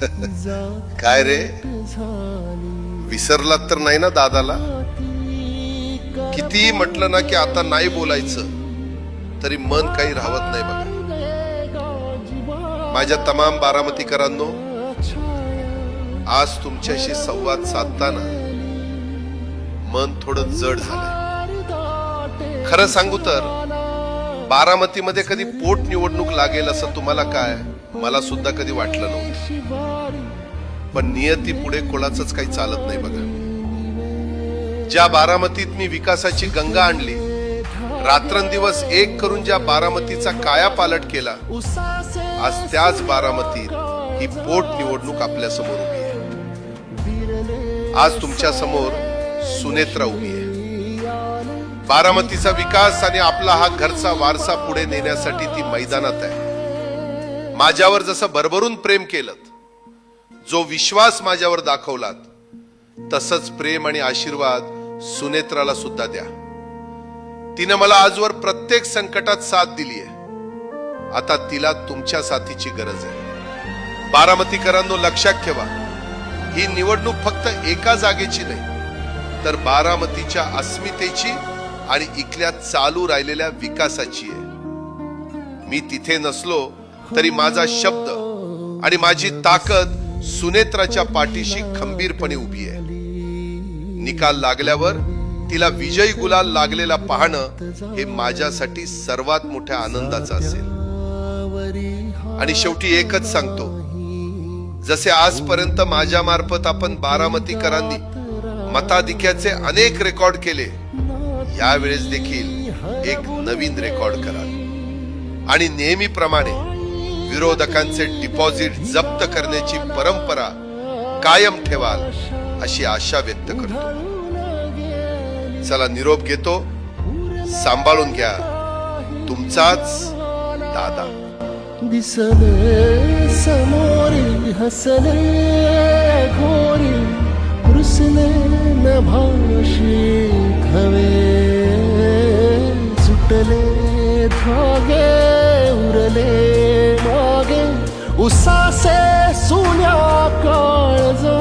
काय रे, विसरलात तर नाही ना दादाला? किती म्हटलं ना की आता नाही बोलायचं, तरी मन काही राहत नाही बघा. माझ्या तमाम बारामतीकरांनो, आज तुमच्याशी संवाद साधताना मन थोडं जड झालंय. खरं सांगू तर बारामतीमध्ये कधी पोट निवडणूक लागेल असं तुम्हाला काय, मला सुद्धा कधी वाटलं नव्हतं. पण नियती पुढे कोणाचंच काही चालत नाही बघा. ज्या बारामतीत मी विकासाची गंगा आणली, रात्रंदिवस एक करून ज्या बारामतीचा कायापालट केला, आज त्याच बारामतीत ही पोट निवडणूक आपल्या समोर उभी आहे. आज तुमच्या समोर सुनेत्रा उभी आहे. बारामतीचा विकास आणि आपला हा घरचा वारसा पुढे नेण्यासाठी ती मैदानात आहे. माझ्यावर जसं भरभरून प्रेम केलं, जो विश्वास माझ्यावर दाखवलात, तसंच प्रेम आणि आशीर्वाद सुनेत्राला सुद्धा द्या. तिने मला आजवर प्रत्येक संकटात साथ दिली आहे. आता तिला तुमच्या साथीची गरज आहे. बारामतीकरांनो, लक्षात ठेवा, ही निवडणूक फक्त एका जागेची नाही, तर बारामतीच्या अस्मितेची आणि इथल्या चालू राहिलेल्या विकासाची आहे. मी तिथे नसलो तरी माझा शब्द आणि माझी ताकद सुनेत्राच्या पाठीशी खंबीरपणे उभी आहे. निकाल लागल्यावर तिला विजयी गुलाल लागलेला पाहणं हे माझ्यासाठी सर्वात मोठ्या आनंदाचं असेल. आणि शेवटी एकच सांगतो, जसे आजपर्यंत माझ्या मार्फत आपण बारामतीकरांनी मताधिक्याचे अनेक रेकॉर्ड केले, यावेळेस देखील एक नवीन रेकॉर्ड कराल आणि नेहमीप्रमाणे विरोधकांचे डिपॉझिट जप्त करण्याची परंपरा कायम ठेवाल अशी आशा व्यक्त करतो. चला, निरोप घेतो. सांभाळून घ्या. तुमचाच दादा. दिसले समोरी हसले घोरी, रुसले न भाषी हवे, सुटले धागे उरले मागे, उसासे सुन्या काळजा